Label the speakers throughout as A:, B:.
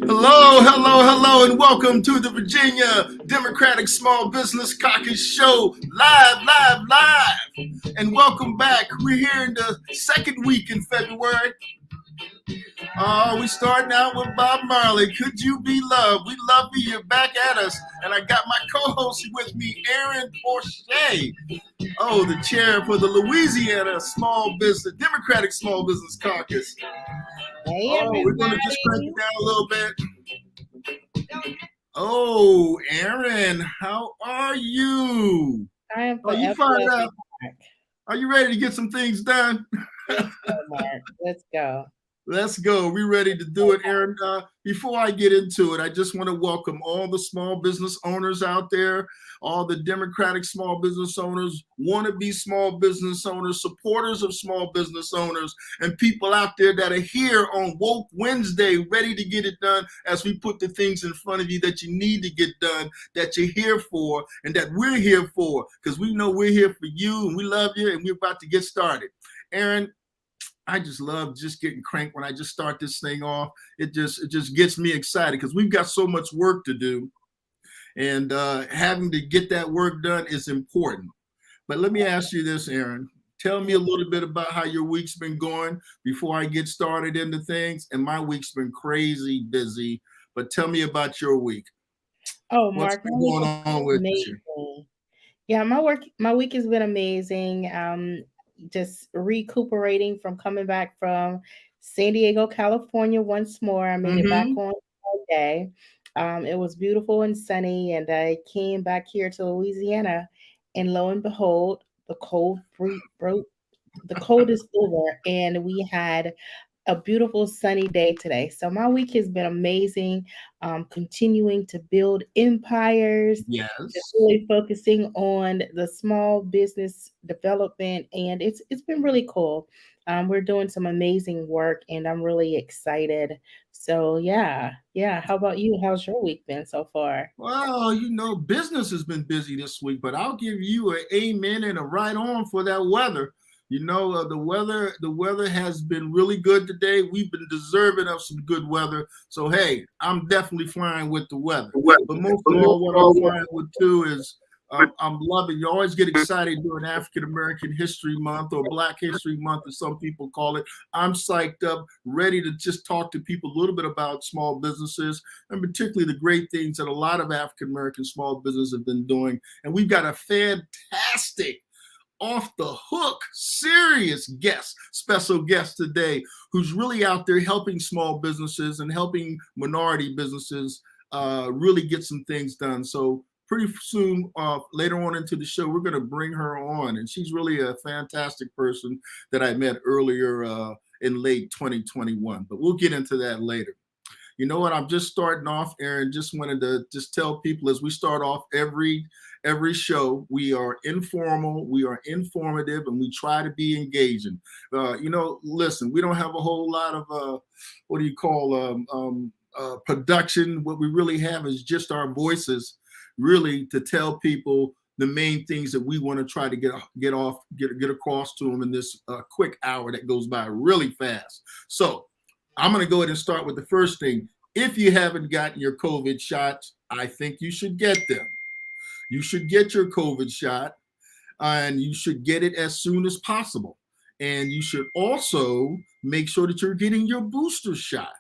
A: Hello, hello, hello, and welcome to the Virginia Democratic Small Business Caucus Show, live. And welcome back. We're here in the second week in February. We starting out with Bob Marley. Could you be loved? We love you. You're back at us. And I got my co-host with me, Aaron Porcher. Oh, the chair for the Louisiana Democratic Small Business Caucus.
B: Hey,
A: we're going to just crank it down a little bit. Oh, Aaron, how are you?
B: I am
A: Are you fired up? Are you ready to get some things done?
B: Let's go, Mark. Let's go.
A: Let's go. We're ready to do it, Aaron. Before I get into it, I just want to welcome all the small business owners out there, all the Democratic small business owners, wannabe small business owners, supporters of small business owners, and people out there that are here on Woke Wednesday, ready to get it done as we put the things in front of you that you need to get done, that you're here for, and that we're here for, because we know we're here for you, and we love you, and we're about to get started. Aaron, I just love just getting cranked when I just start this thing off. It just gets me excited because we've got so much work to do, and having to get that work done is important. But let me ask you this, Aaron. Tell me a little bit about how your week's been going before I get started into things. And my week's been crazy busy, but tell me about your week.
B: Oh, Mark,
A: what's been going on with you?
B: Yeah, my week has been amazing. Just recuperating from coming back from San Diego, California once more. I made it back on Monday. It was beautiful and sunny, and I came back here to Louisiana, and lo and behold, the cold broke. The cold is over, and we had a beautiful sunny day today. So my week has been amazing. Continuing to build empires.
A: Yes.
B: Just really focusing on the small business development, and it's been really cool. We're doing some amazing work, and I'm really excited. So yeah. How about you? How's your week been so far?
A: Well, business has been busy this week, but I'll give you an amen and a right on for that weather. The weather has been really good today. We've been deserving of some good weather. So, hey, I'm definitely flying with the weather. But most of all, what I'm flying with too is I'm loving. You always get excited during African American History Month or Black History Month, as some people call it. I'm psyched up, ready to just talk to people a little bit about small businesses, and particularly the great things that a lot of African American small businesses have been doing. And we've got a fantastic, off the hook, serious special guest today, who's really out there helping small businesses and helping minority businesses really get some things done. So pretty soon, later on into the show, we're going to bring her on, and she's really a fantastic person that I met earlier in late 2021, but we'll get into that later. You know what? I'm just starting off, Aaron. Just wanted to just tell people as we start off every show, we are informal, we are informative, and we try to be engaging. Listen, we don't have a whole lot of production. What we really have is just our voices, really, to tell people the main things that we want to try to get across to them in this quick hour that goes by really fast. So I'm going to go ahead and start with the first thing. If you haven't gotten your COVID shots, I think you should get them. You should get your COVID shot, and you should get it as soon as possible. And you should also make sure that you're getting your booster shot,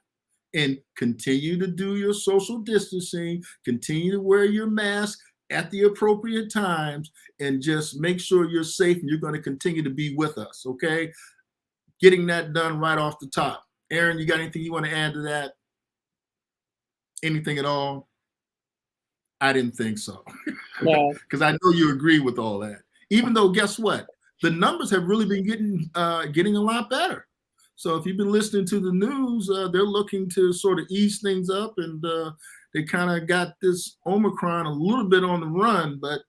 A: and continue to do your social distancing, continue to wear your mask at the appropriate times, and just make sure you're safe, and you're going to continue to be with us, okay? Getting that done right off the top. Aaron, you got anything you want to add to that? Anything at all? I didn't think so.
B: Yeah.
A: Because I know you agree with all that. Even though, guess what? The numbers have really been getting a lot better. So if you've been listening to the news, they're looking to sort of ease things up, and they kind of got this Omicron a little bit on the run, but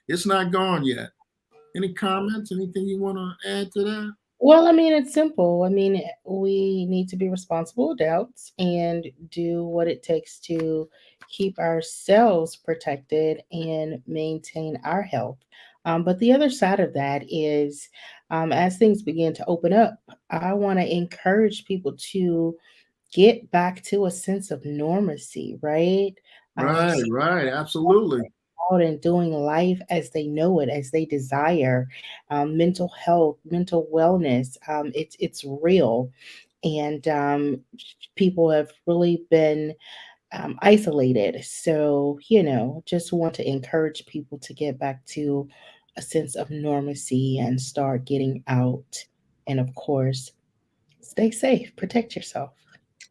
A: it's not gone yet. Any comments? Anything you want to add to that?
B: Well, I mean, it's simple. I mean, we need to be responsible adults and do what it takes to keep ourselves protected and maintain our health. But the other side of that is, as things begin to open up, I want to encourage people to get back to a sense of normalcy, right?
A: Right, absolutely.
B: Out and doing life as they know it, as they desire. Mental health, mental wellness, it's real, and people have really been isolated. So, just want to encourage people to get back to a sense of normalcy and start getting out. And of course, stay safe, protect yourself.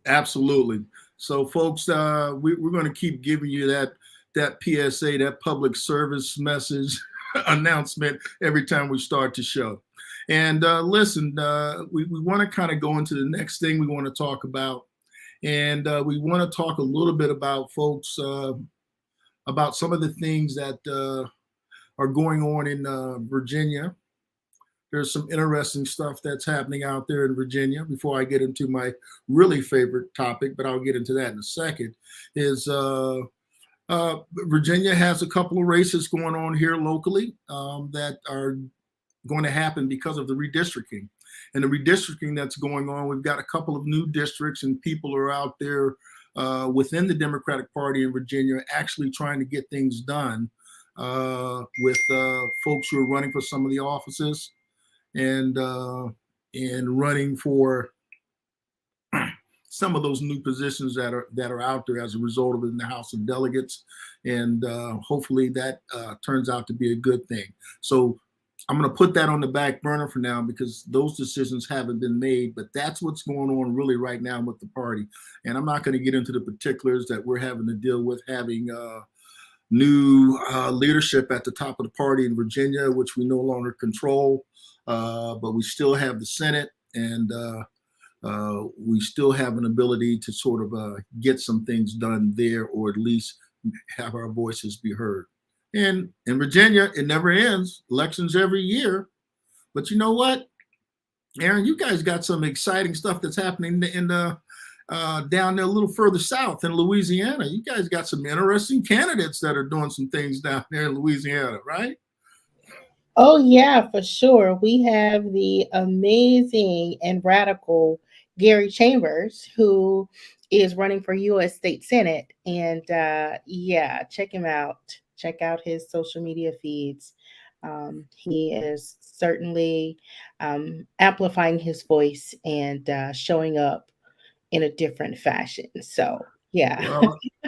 A: Absolutely. So, folks, we're going to keep giving you that PSA, that public service message announcement every time we start the show. And listen, we want to kind of go into the next thing we want to talk about, and we want to talk a little bit about folks about some of the things that are going on in Virginia. There's some interesting stuff that's happening out there in Virginia. Before I get into my really favorite topic, but I'll get into that in a second, is Virginia has a couple of races going on here locally that are going to happen because of the redistricting. And the redistricting that's going on, we've got a couple of new districts, and people are out there within the Democratic Party in Virginia actually trying to get things done with folks who are running for some of the offices and running for some of those new positions that are out there as a result of it in the House of Delegates, and hopefully that turns out to be a good thing. So I'm going to put that on the back burner for now because those decisions haven't been made, but that's what's going on really right now with the party. And I'm not going to get into the particulars that we're having to deal with, having new leadership at the top of the party in Virginia, which we no longer control, but we still have the Senate, and we still have an ability to sort of get some things done there, or at least have our voices be heard. And in Virginia, it never ends. Elections every year. But you know what, Aaron, you guys got some exciting stuff that's happening in the down there a little further south in Louisiana. You guys got some interesting candidates that are doing some things down there in Louisiana, right?
B: Oh, yeah, for sure. We have the amazing and radical Gary Chambers, who is running for U.S. State Senate. And yeah, check him out. Check out his social media feeds. He is certainly amplifying his voice and showing up in a different fashion. So, yeah.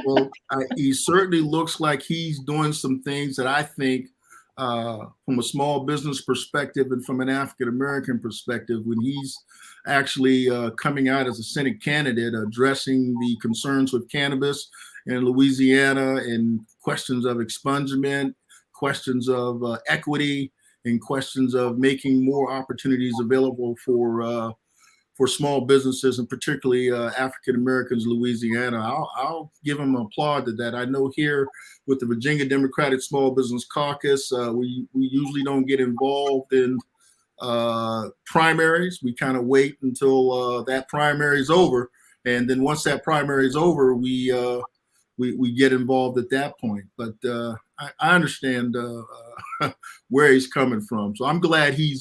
A: Well, he certainly looks like he's doing some things that I think, from a small business perspective and from an African American perspective, when he's actually coming out as a Senate candidate, addressing the concerns with cannabis in Louisiana and questions of expungement, questions of equity, and questions of making more opportunities available for small businesses, and particularly African Americans in Louisiana. I'll give them an applaud to that. I know here with the Virginia Democratic Small Business Caucus, we usually don't get involved in primaries. We kind of wait until that primary is over, and then once that primary is over, we get involved at that point. But I understand where he's coming from, so I'm glad he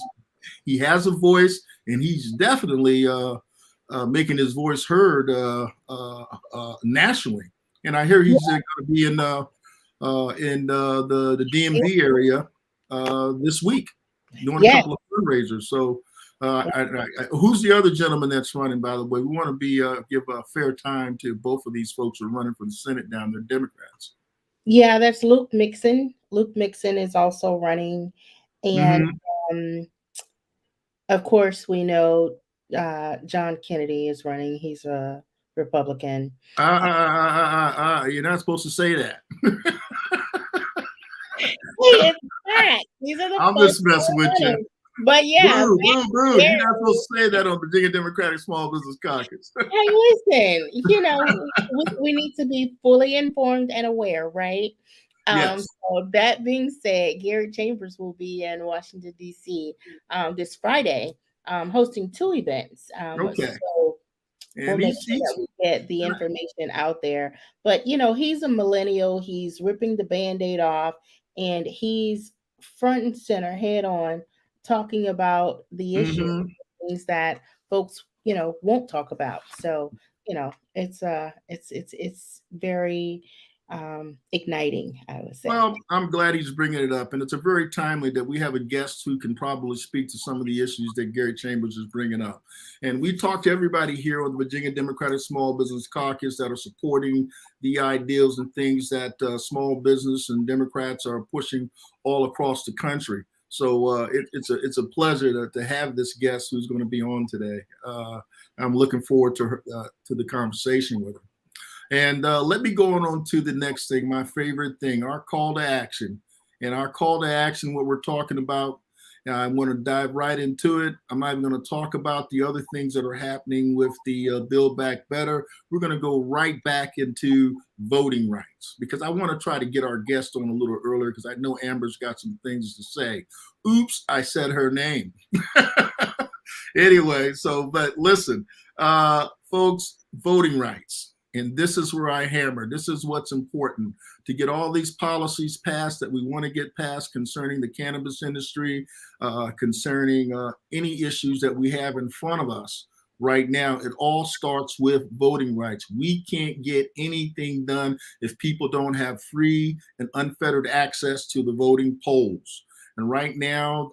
A: has a voice, and he's definitely making his voice heard nationally. And I hear he's going to be in the DMV area this week, doing a couple of fundraisers. So, who's the other gentleman that's running? By the way, we want to give a fair time to both of these folks who are running for the Senate down there, Democrats.
B: Yeah, that's Luke Mixon. Luke Mixon is also running, and of course, we know John Kennedy is running. He's a Republican.
A: You're not supposed to say that.
B: Hey, it's fact. These are the
A: I'm just messing with you.
B: But yeah,
A: Brew. You're not supposed to say that on Virginia Democratic Small Business Caucus.
B: Hey, listen, we need to be fully informed and aware, right?
A: Yes.
B: So that being said, Gary Chambers will be in Washington, D.C. This Friday, hosting 2 events.
A: Okay.
B: So we'll make sure that we get the information out there. But, he's a millennial. He's ripping the Band-Aid off, and he's front and center, head on, talking about the issues, things that folks, won't talk about. So, it's very igniting, I would say.
A: Well, I'm glad he's bringing it up, and it's a very timely that we have a guest who can probably speak to some of the issues that Gary Chambers is bringing up. And we talked to everybody here on the Virginia Democratic Small Business Caucus that are supporting the ideals and things that small business and Democrats are pushing all across the country. So it's a pleasure to have this guest who's going to be on today. I'm looking forward to the conversation with him. And let me go on to the next thing, my favorite thing, our call to action. And our call to action, what we're talking about, I want to dive right into it. I'm not even going to talk about the other things that are happening with the Build Back Better. We're going to go right back into voting rights because I want to try to get our guest on a little earlier because I know Amber's got some things to say. Oops, I said her name. Anyway, but listen, folks, voting rights. And this is where I hammer. This is what's important to get all these policies passed that we want to get passed concerning the cannabis industry, concerning any issues that we have in front of us right now. It all starts with voting rights. We can't get anything done if people don't have free and unfettered access to the voting polls. And right now,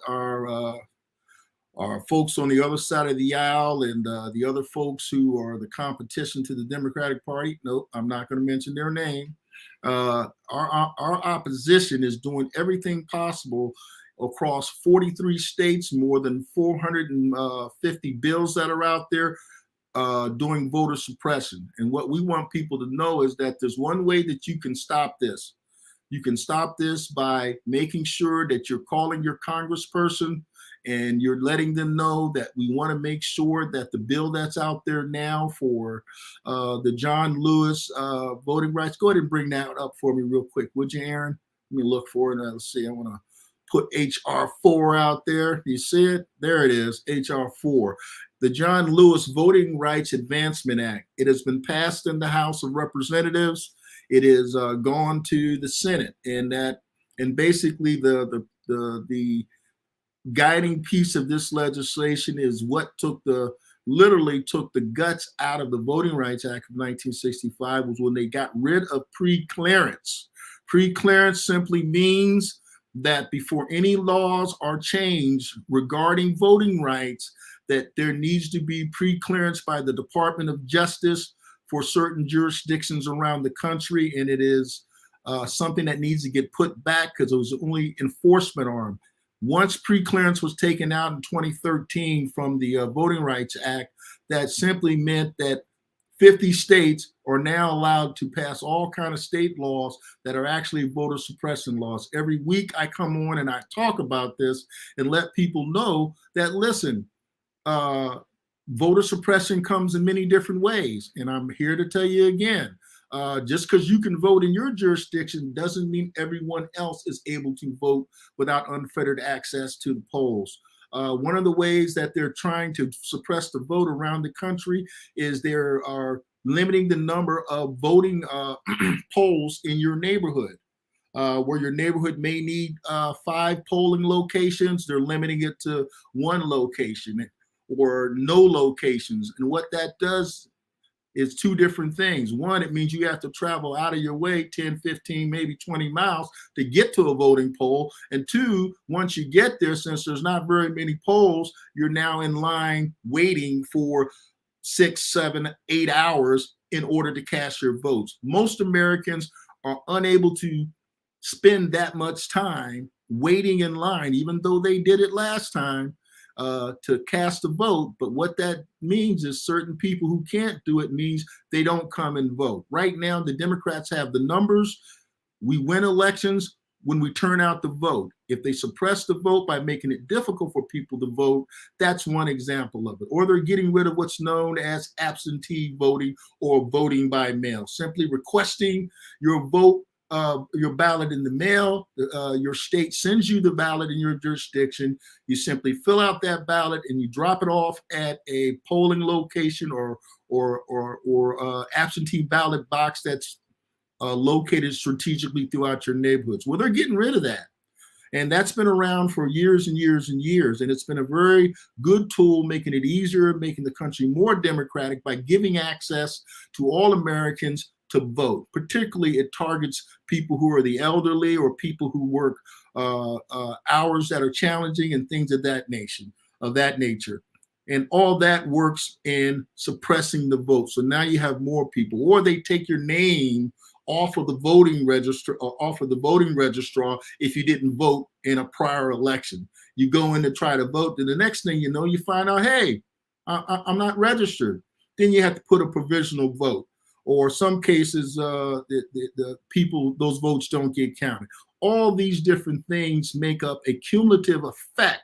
A: our folks on the other side of the aisle and the other folks who are the competition to the Democratic Party. Nope, I'm not going to mention their name. Our opposition is doing everything possible across 43 states, more than 450 bills that are out there doing voter suppression. And what we want people to know is that there's one way that you can stop this. You can stop this by making sure that you're calling your congressperson and you're letting them know that we want to make sure that the bill that's out there now for the John Lewis voting rights, go ahead and bring that up for me real quick, would you, Aaron? Let me look for it. Let's see. I want to put HR 4 out there. You see it? There it is, HR 4. The John Lewis Voting Rights Advancement Act. It has been passed in the House of Representatives. It is gone to the Senate, and basically the guiding piece of this legislation is what literally took the guts out of the Voting Rights Act of 1965 was when they got rid of pre-clearance. Pre-clearance simply means that before any laws are changed regarding voting rights, that there needs to be pre-clearance by the Department of Justice for certain jurisdictions around the country, and it is something that needs to get put back because it was the only enforcement arm. Once pre-clearance was taken out in 2013 from the Voting Rights Act, that simply meant that 50 states are now allowed to pass all kinds of state laws that are actually voter suppression laws. Every week I come on and I talk about this and let people know that, listen, voter suppression comes in many different ways. And I'm here to tell you again, just because you can vote in your jurisdiction doesn't mean everyone else is able to vote without unfettered access to the polls. One of the ways that they're trying to suppress the vote around the country is they are limiting the number of voting polls in your neighborhood. Where your neighborhood may need 5 polling locations, they're limiting it to 1 location or no locations. And what that does is 2 different things. 1, it means you have to travel out of your way 10, 15, maybe 20 miles to get to a voting poll. And 2, once you get there, since there's not very many polls, you're now in line waiting for 6, 7, 8 hours in order to cast your votes. Most Americans are unable to spend that much time waiting in line, even though they did it last time, to cast a vote. But what that means is certain people who can't do it means they don't come and vote. Right now, the Democrats have the numbers. We win elections when we turn out the vote. If they suppress the vote by making it difficult for people to vote, that's one example of it. Or they're getting rid of what's known as absentee voting or voting by mail, simply requesting your vote, your ballot in the mail. Your state sends you the ballot in your jurisdiction. You simply fill out that ballot and you drop it off at a polling location or absentee ballot box that's located strategically throughout your neighborhoods. Well, they're getting rid of that. And that's been around for years and years and years. And it's been a very good tool, making it easier, making the country more democratic by giving access to all Americans to vote. Particularly, it targets people who are the elderly or people who work hours that are challenging and things of that nature. And all that works in suppressing the vote. So now you have more people, or they take your name off of the voting register or off of the voting registrar if you didn't vote in a prior election. You go in to try to vote, and the next thing you know, you find out, hey, I'm not registered. Then you have to put a provisional vote. Or some cases, the people, those votes don't get counted. All these different things make up a cumulative effect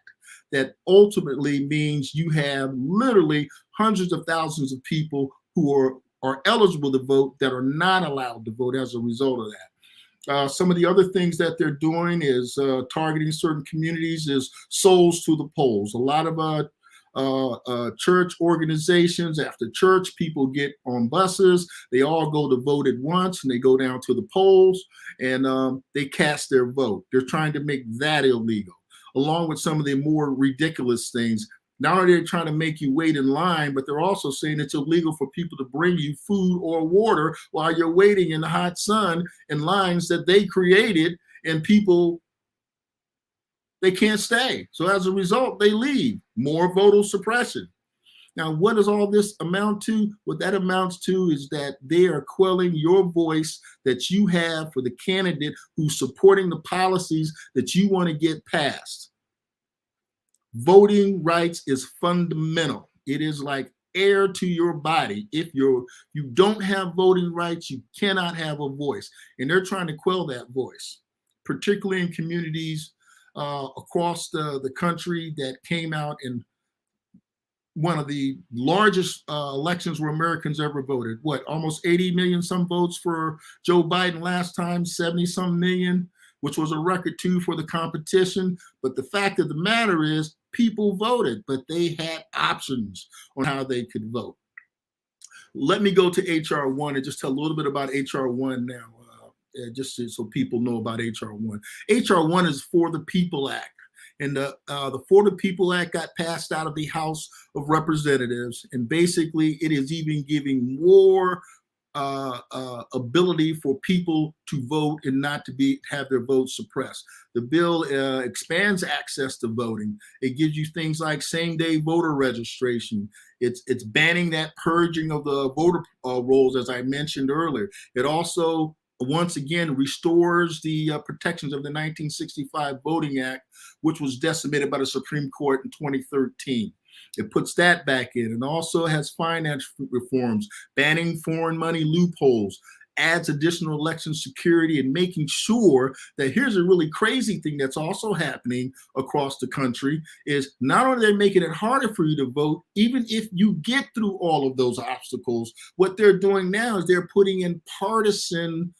A: that ultimately means you have literally hundreds of thousands of people who are eligible to vote that are not allowed to vote as a result of that. Some of the other things that they're doing is targeting certain communities is souls to the polls. A lot of church organizations, after church, people get on buses, they all go to vote at once, and they go down to the polls, and they cast their vote. They're trying to make that illegal, along with some of the more ridiculous things. Not only are they trying to make you wait in line, but they're also saying it's illegal for people to bring you food or water while you're waiting in the hot sun in lines that they created, and people, they can't stay. So as a result, they leave. More voter suppression. Now, what does all this amount to? What that amounts to is that they are quelling your voice that you have for the candidate who's supporting the policies that you want to get passed. Voting rights is fundamental. It is like air to your body. If you don't have voting rights, you cannot have a voice. And they're trying to quell that voice, particularly in communities across the country that came out in one of the largest elections where Americans ever voted. What, almost 80 million some votes for Joe Biden last time, 70 some million, which was a record too for the competition. But the fact of the matter is, people voted, but they had options on how they could vote. Let me go to H.R. 1 and just tell a little bit about H.R. 1 now, just so people know about H.R. 1. H.R. 1 is For the People Act. And the For the People Act got passed out of the House of Representatives. And basically, it is even giving more ability for people to vote and not to have their votes suppressed. The bill expands access to voting. It gives you things like same-day voter registration. It's banning that purging of the voter rolls, as I mentioned earlier. It also, once again, restores the protections of the 1965 Voting Act, which was decimated by the Supreme Court in 2013. It puts that back in, and also has finance reforms, banning foreign money loopholes, adds additional election security, and making sure that, here's a really crazy thing that's also happening across the country, is not only they're making it harder for you to vote, even if you get through all of those obstacles, what they're doing now is they're putting in partisan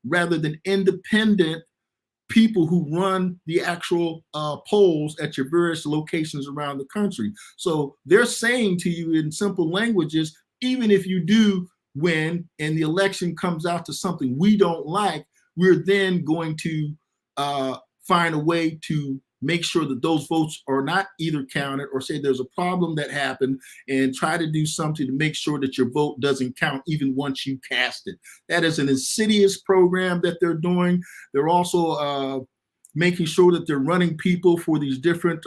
A: rather than independent people who run the actual polls at your various locations around the country. So they're saying to you in simple languages, even if you do win and the election comes out to something we don't like, we're then going to find a way to make sure that those votes are not either counted, or say there's a problem that happened, and try to do something to make sure that your vote doesn't count even once you cast it. That is an insidious program that they're doing. They're also making sure that they're running people for these different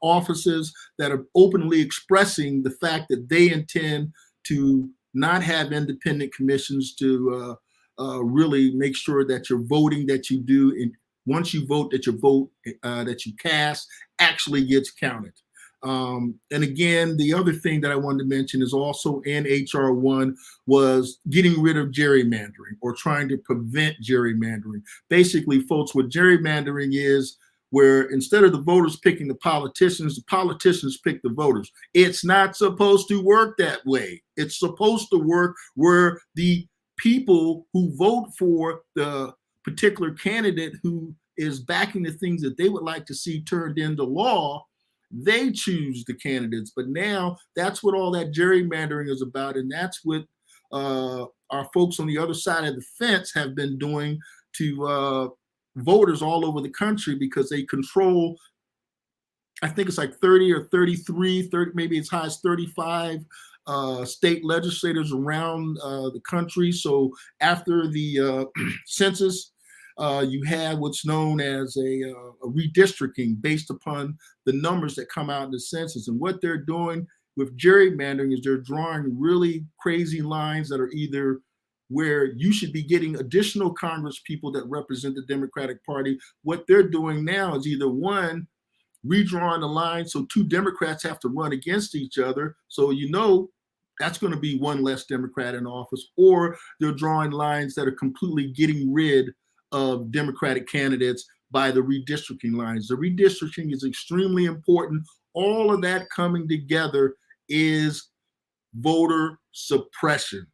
A: offices that are openly expressing the fact that they intend to not have independent commissions to really make sure that your voting that you do, and once you vote, that your vote that you cast actually gets counted. And again, the other thing that I wanted to mention is also in H.R. 1 was getting rid of gerrymandering, or trying to prevent gerrymandering. Basically, folks, what gerrymandering is, where instead of the voters picking the politicians pick the voters. It's not supposed to work that way. It's supposed to work where the people who vote for the particular candidate who is backing the things that they would like to see turned into law, they choose the candidates. But now that's what all that gerrymandering is about, and that's what our folks on the other side of the fence have been doing to voters all over the country because they control, I think it's like 30 or 33, 30, maybe as high as 35 state legislators around the country. So after the census, you have what's known as a redistricting based upon the numbers that come out in the census. And what they're doing with gerrymandering is they're drawing really crazy lines that are either where you should be getting additional Congress people that represent the Democratic Party. What they're doing now is either one, redrawing the line so two Democrats have to run against each other. So that's going to be one less Democrat in office, or they're drawing lines that are completely getting rid of Democratic candidates by the redistricting lines. The redistricting is extremely important. All of that coming together is voter suppression.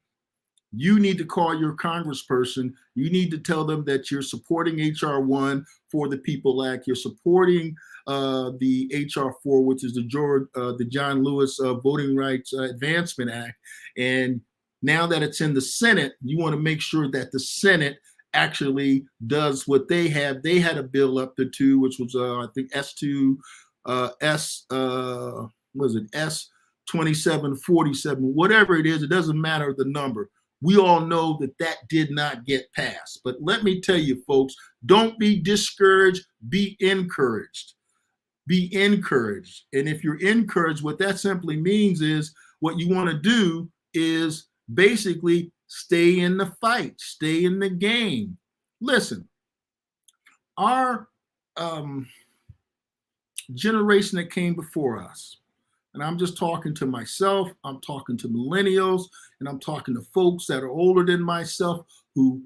A: You need to call your congressperson. You need to tell them that you're supporting H.R. 1 for the People Act. You're supporting the H.R. 4, which is the John Lewis Voting Rights Advancement Act. And now that it's in the Senate, you want to make sure that the Senate actually does what they have. They had a bill up to 2, which was I think S2, S2747, whatever it is. It doesn't matter the number. We all know that did not get passed. But let me tell you, folks, don't be discouraged, be encouraged. Be encouraged. And if you're encouraged, what that simply means is what you want to do is basically stay in the fight, stay in the game. Listen, our generation that came before us, and I'm just talking to myself, I'm talking to millennials, and I'm talking to folks that are older than myself who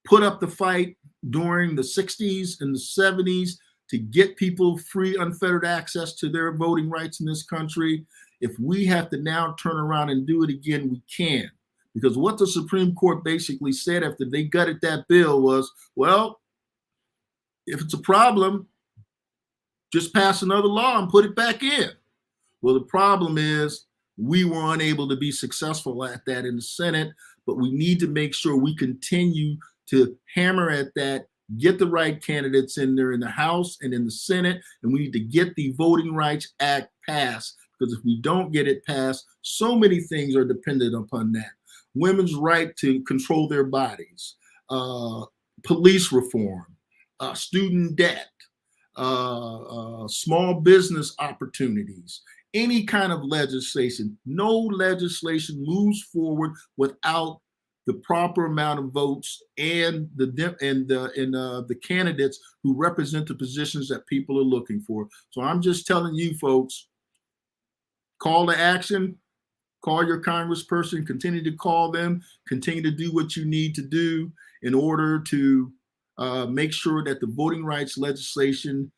A: put up the fight during the 60s and the 70s to get people free, unfettered access to their voting rights in this country. If we have to now turn around and do it again, we can. Because what the Supreme Court basically said after they gutted that bill was, well, if it's a problem, just pass another law and put it back in. Well, the problem is we were unable to be successful at that in the Senate, but we need to make sure we continue to hammer at that, get the right candidates in there in the House and in the Senate, and we need to get the Voting Rights Act passed, because if we don't get it passed, so many things are dependent upon that. Women's right to control their bodies, police reform, student debt, small business opportunities, any kind of legislation. No legislation moves forward without the proper amount of votes and the candidates who represent the positions that people are looking for. So I'm just telling you, folks, call to action, call your congressperson, continue to call them, continue to do what you need to do in order to make sure that the voting rights legislation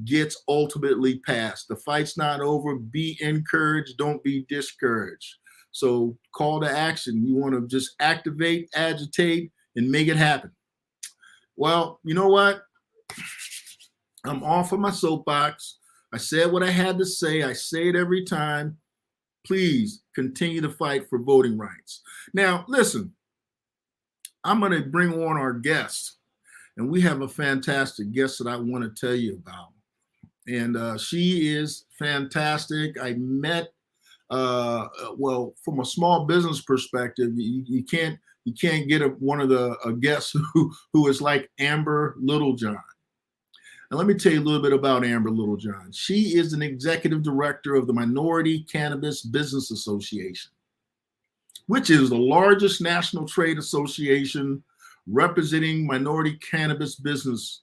A: gets ultimately passed. The fight's not over. Be encouraged. Don't be discouraged. So call to action. You want to just activate, agitate, and make it happen. Well, you know what? I'm off of my soapbox. I said what I had to say. I say it every time. Please continue to fight for voting rights. Now, listen, I'm going to bring on our guest, and we have a fantastic guest that I want to tell you about. And she is fantastic. I met, well, from a small business perspective, you can't get one of the guests who is like Amber Littlejohn. And let me tell you a little bit about Amber Littlejohn. She is an executive director of the Minority Cannabis Business Association, which is the largest national trade association representing minority cannabis businesses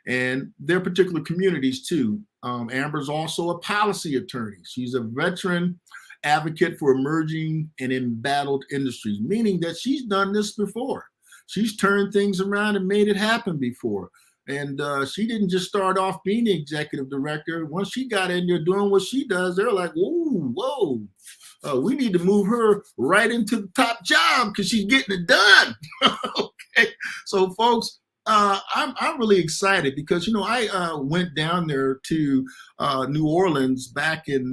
A: and their particular communities too. Amber's also a policy attorney. She's a veteran advocate for emerging and embattled industries, meaning that she's done this before. She's turned things around and made it happen before. And she didn't just start off being the executive director. Once she got in there doing what she does, they're like, whoa, we need to move her right into the top job because she's getting it done. Okay, so folks, I'm really excited because, you know, I went down there to New Orleans back in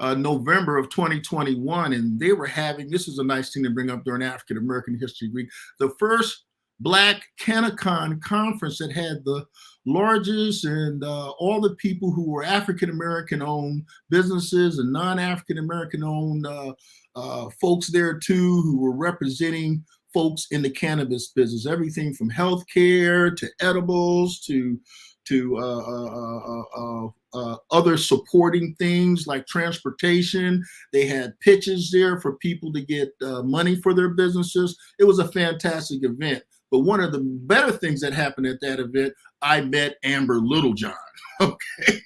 A: November of 2021, and they were having, this is a nice thing to bring up during African American History Week, the first Black CannaCon conference that had the largest and all the people who were African American owned businesses and non-African American owned folks there too, who were representing folks in the cannabis business, everything from healthcare to edibles to other supporting things like transportation. They had pitches there for people to get money for their businesses. It was a fantastic event. But one of the better things that happened at that event, I met Amber Littlejohn. Okay.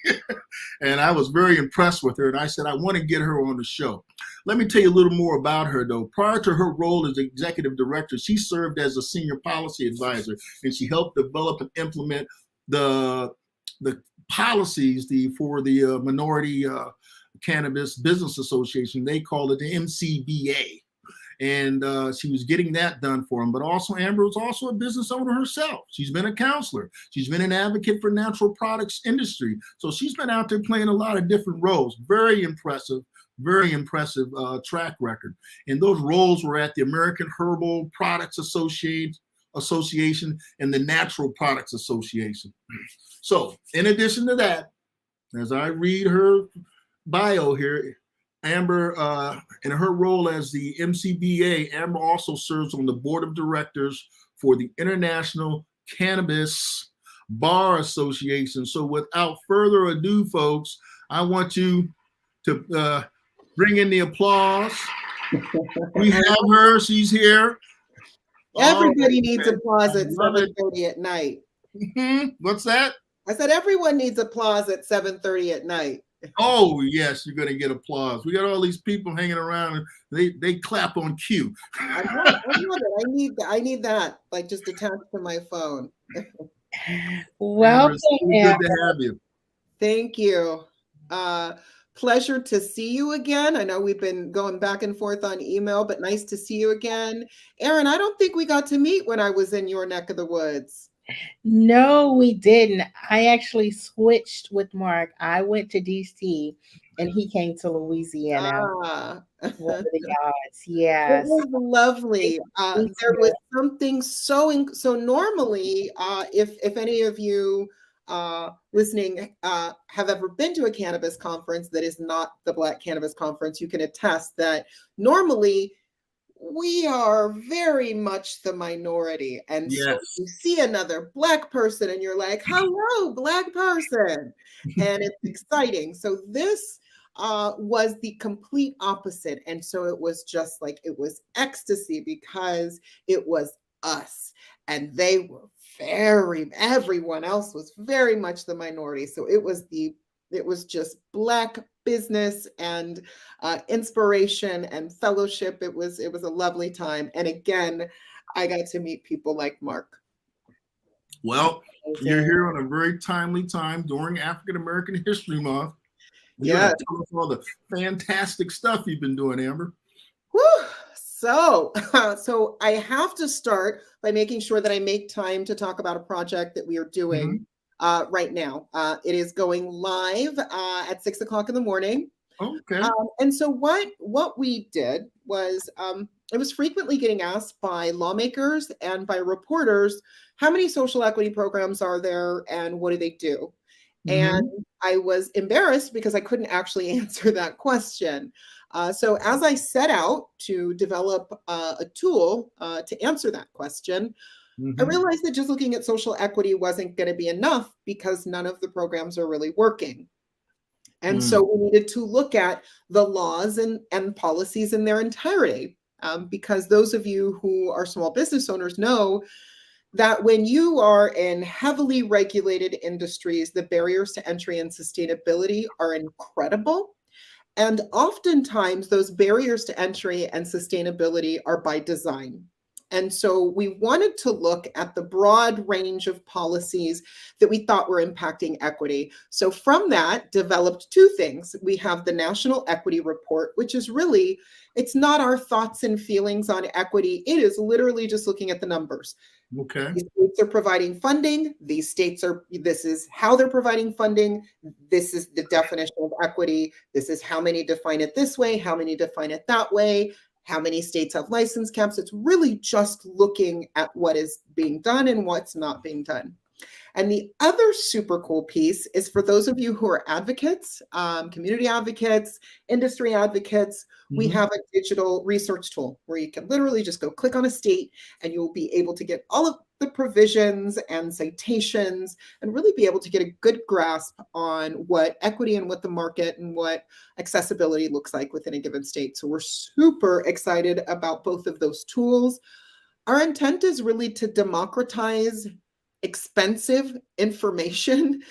A: And I was very impressed with her. And I said, I want to get her on the show. Let me tell you a little more about her, though. Prior to her role as executive director, she served as a senior policy advisor, and she helped develop and implement the policies for the Minority Cannabis Business Association. They call it the MCBA. And she was getting that done for him. But also, Amber was also a business owner herself. She's been a counselor. She's been an advocate for natural products industry. So she's been out there playing a lot of different roles. Very impressive track record. And those roles were at the American Herbal Products Association and the Natural Products Association. So in addition to that, as I read her bio here, Amber, in her role as the MCBA, Amber also serves on the board of directors for the International Cannabis Bar Association. So without further ado, folks, I want you to bring in the applause. We have her. She's here.
C: Everybody needs applause at 7:30 at night.
A: What's that?
C: I said everyone needs applause at 7:30 at night.
A: Oh, yes, you're going to get applause. We got all these people hanging around, and they clap on cue.
C: I love it. I need that, like, just attached to my phone.
B: Welcome.
A: Good to have you.
C: Thank you. Pleasure to see you again. I know we've been going back and forth on email, but nice to see you again. Aaron, I don't think we got to meet when I was in your neck of the woods.
B: No, we didn't. I actually switched with Mark. I went to DC and he came to Louisiana. What are the odds? Yes.
C: It was lovely. There was something so normally, if any of you listening have ever been to a cannabis conference that is not the Black Cannabis Conference, you can attest that normally we are very much the minority. And
A: yes.
C: So you see another Black person and you're like, hello, Black person. And it's exciting. So this was the complete opposite. And so it was just like, it was ecstasy because it was us. And they were everyone else was very much the minority. So it was just Black business and inspiration and fellowship. It was a lovely time. And again, I got to meet people like Mark.
A: Well, you're here on a very timely time during African American History Month.
C: Yeah.
A: Tell us all the fantastic stuff you've been doing, Amber.
C: Woo! So I have to start by making sure that I make time to talk about a project that we are doing right now. It is going live at 6 o'clock in the morning.
A: Okay.
C: And so what we did was, it was frequently getting asked by lawmakers and by reporters, how many social equity programs are there and what do they do? And I was embarrassed because I couldn't actually answer that question. So as I set out to develop a tool to answer that question, I realized that just looking at social equity wasn't going to be enough because none of the programs are really working. And so we needed to look at the laws and policies in their entirety, because those of you who are small business owners know that when you are in heavily regulated industries, the barriers to entry and sustainability are incredible. And oftentimes those barriers to entry and sustainability are by design. And so we wanted to look at the broad range of policies that we thought were impacting equity. So from that, developed two things. We have the National Equity Report, which is really, it's not our thoughts and feelings on equity. It is literally just looking at the numbers.
A: Okay.
C: These states are providing funding. These states are, this is how they're providing funding. This is the definition of equity. This is how many define it this way, how many define it that way, how many states have license caps. It's really just looking at what is being done and what's not being done. And the other super cool piece is for those of you who are advocates, community advocates, industry advocates, we have a digital research tool where you can literally just go click on a state and you'll be able to get all of the provisions and citations and really be able to get a good grasp on what equity and what the market and what accessibility looks like within a given state. So we're super excited about both of those tools. Our intent is really to democratize expensive information.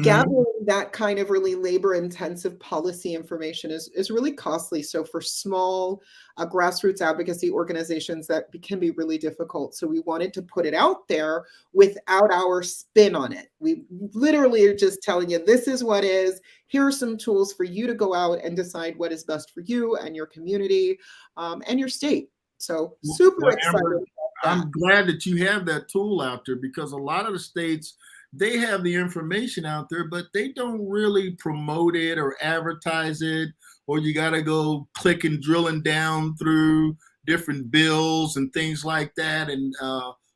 C: Gathering that kind of really labor-intensive policy information is really costly. So for small grassroots advocacy organizations, that can be really difficult. So we wanted to put it out there without our spin on it. We literally are just telling you, this is what is. Here are some tools for you to go out and decide what is best for you and your community and your state. So super excited.
A: Amber, I'm glad that you have that tool out there, because a lot of the states, they have the information out there, but they don't really promote it or advertise it, or you got to go clicking, drilling down through different bills and things like that. And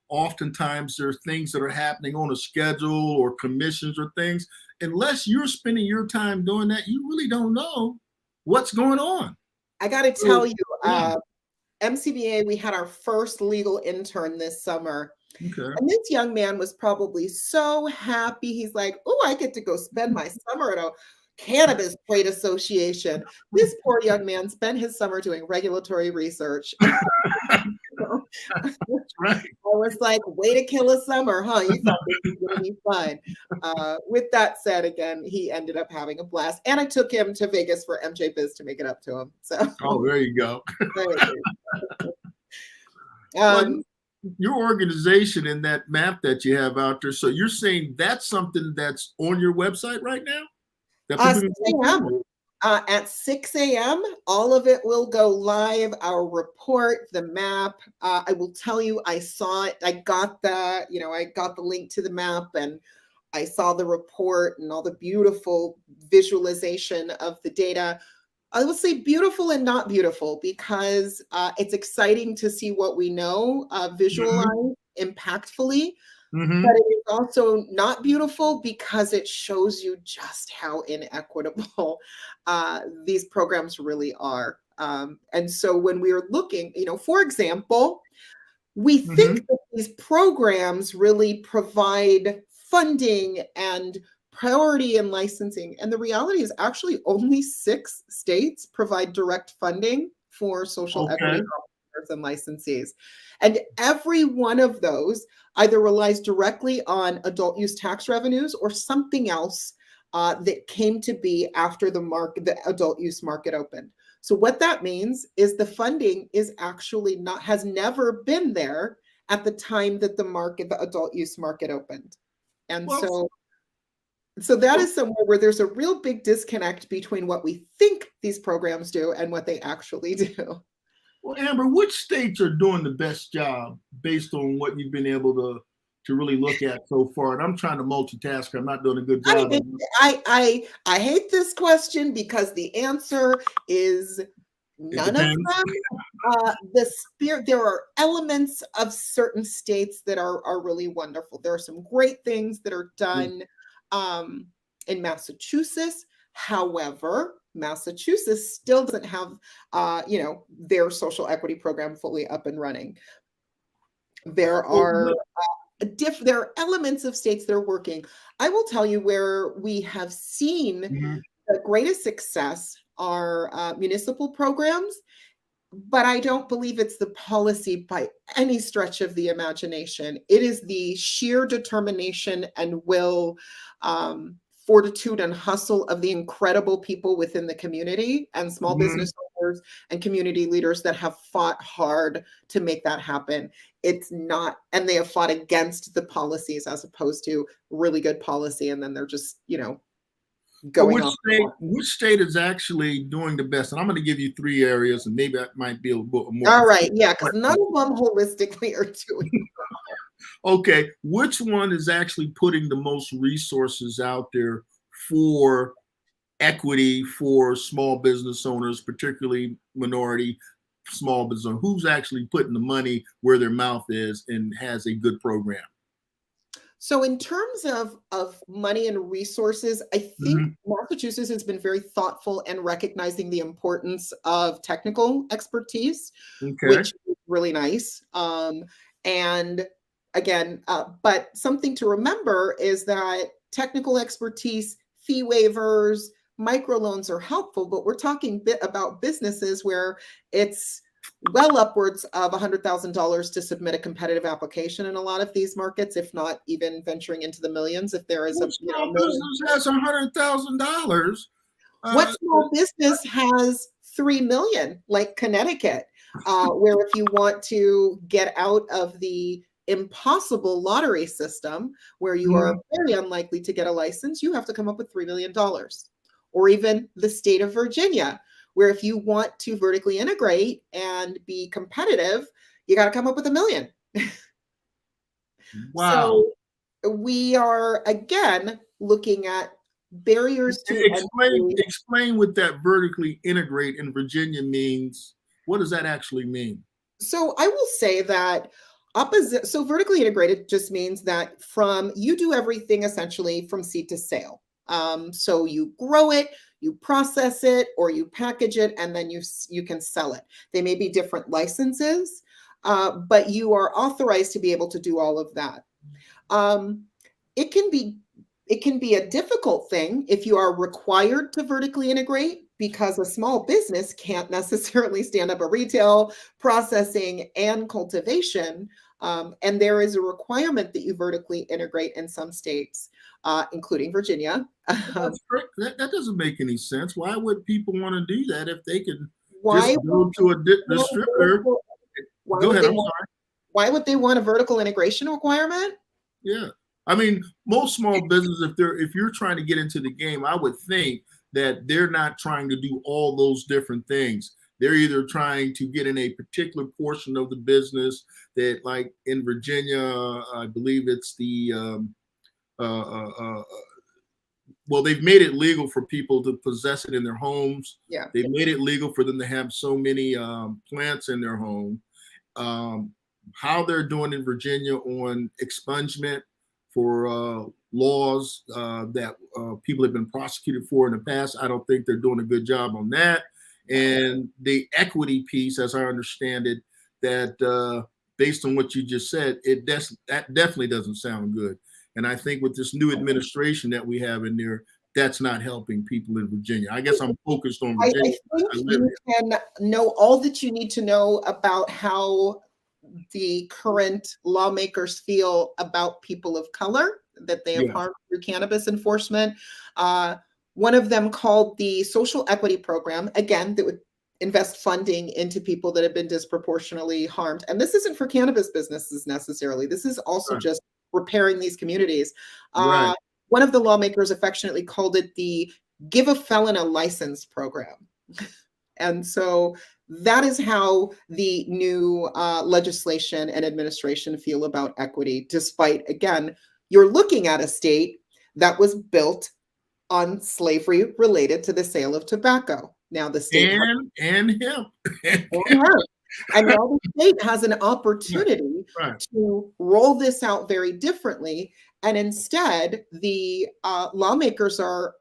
A: oftentimes there are things that are happening on a schedule or commissions or things. Unless you're spending your time doing that, you really don't know what's going on.
C: I got to tell you, MCBA, we had our first legal intern this summer.
A: Okay.
C: And this young man was probably so happy. He's like, oh, I get to go spend my summer at a cannabis trade association. This poor young man spent his summer doing regulatory research.
A: That's right.
C: I was like, way to kill a summer, huh? You thought this was going to be fun. With that said, again, he ended up having a blast. And I took him to Vegas for MJ Biz to make it up to him. So,
A: oh, there you go.
C: Well,
A: your organization and that map that you have out there, so you're saying that's something that's on your website right now?
C: At 6 a.m., all of it will go live. Our report, the map. I will tell you, I saw it. I got the link to the map, and I saw the report and all the beautiful visualization of the data. I will say beautiful and not beautiful, because it's exciting to see what we know visualized impactfully. But it is also not beautiful because it shows you just how inequitable these programs really are. And so when we are looking, for example, we think that these programs really provide funding and priority in licensing. And the reality is actually only 6 states provide direct funding for social equity officers and licensees. And every one of those either relies directly on adult use tax revenues or something else that came to be after the adult use market opened. So what that means is the funding is actually has never been there at the time that the adult use market opened. And so that is somewhere where there's a real big disconnect between what we think these programs do and what they actually do.
A: Well, Amber, which states are doing the best job based on what you've been able to really look at so far? And I'm trying to multitask. I'm not doing a good job.
C: I hate this question because the answer is none of them. There are elements of certain states that are really wonderful. There are some great things that are done in Massachusetts. However, Massachusetts still doesn't have, their social equity program fully up and running. There are elements of states that are working. I will tell you where we have seen the greatest success are municipal programs, but I don't believe it's the policy by any stretch of the imagination. It is the sheer determination and will, fortitude and hustle of the incredible people within the community and small business lawmakers and community leaders that have fought hard to make that happen. It's not, and they have fought against the policies as opposed to really good policy. And then they're just, going off.
A: Which state is actually doing the best? And I'm going to give you 3 areas, and maybe that might be a little more.
C: All right. Yeah. Because none of them holistically are doing.
A: Okay. Which one is actually putting the most resources out there for equity for small business owners, particularly minority small business owners? Who's actually putting the money where their mouth is and has a good program?
C: So in terms of money and resources, I think Massachusetts has been very thoughtful in recognizing the importance of technical expertise, which is really nice. And again, but something to remember is that technical expertise, fee waivers, microloans are helpful, but we're talking about businesses where it's well upwards of $100,000 to submit a competitive application in a lot of these markets, if not even venturing into the millions. If there is
A: what small business has $100,000?
C: What small business has 3 million, like Connecticut, where if you want to get out of the impossible lottery system where you are very unlikely to get a license, you have to come up with $3 million. Or even the state of Virginia, where if you want to vertically integrate and be competitive, you got to come up with $1 million.
A: Wow.
C: So we are, again, looking at barriers to
A: explain what that vertically integrate in Virginia means. What does that actually mean?
C: So I will say that so vertically integrated just means that you do everything essentially from seed to sale. So you grow it, you process it, or you package it, and then you can sell it. They may be different licenses, but you are authorized to be able to do all of that. It can be a difficult thing if you are required to vertically integrate, because a small business can't necessarily stand up a retail, processing, and cultivation. And there is a requirement that you vertically integrate in some states, including Virginia.
A: That doesn't make any sense. Why would people want to do that if they can just go to a distributor? Go ahead, I'm sorry.
C: Why would they want a vertical integration requirement?
A: Yeah. I mean, most small businesses, if you're trying to get into the game, I would think that they're not trying to do all those different things. They're either trying to get in a particular portion of the business that, like in Virginia, I believe it's the, well, they've made it legal for people to possess it in their homes.
C: Yeah.
A: They've made it legal for them to have so many plants in their home. How they're doing in Virginia on expungement for laws that people have been prosecuted for in the past, I don't think they're doing a good job on that. And the equity piece, as I understand it, that based on what you just said, that definitely doesn't sound good. And I think with this new administration that we have in there, that's not helping people in Virginia. I guess I'm focused on Virginia.
C: I think you can know all that you need to know about how the current lawmakers feel about people of color that they have harmed through cannabis enforcement. One of them called the Social Equity Program, again, that would invest funding into people that have been disproportionately harmed. And this isn't for cannabis businesses necessarily. This is also just repairing these communities. One of the lawmakers affectionately called it the Give a Felon a License program. And so that is how the new legislation and administration feel about equity, despite, again, you're looking at a state that was built on slavery related to the sale of tobacco. Now the state
A: and hemp.
C: And now the state has an opportunity to roll this out very differently. And instead, the lawmakers are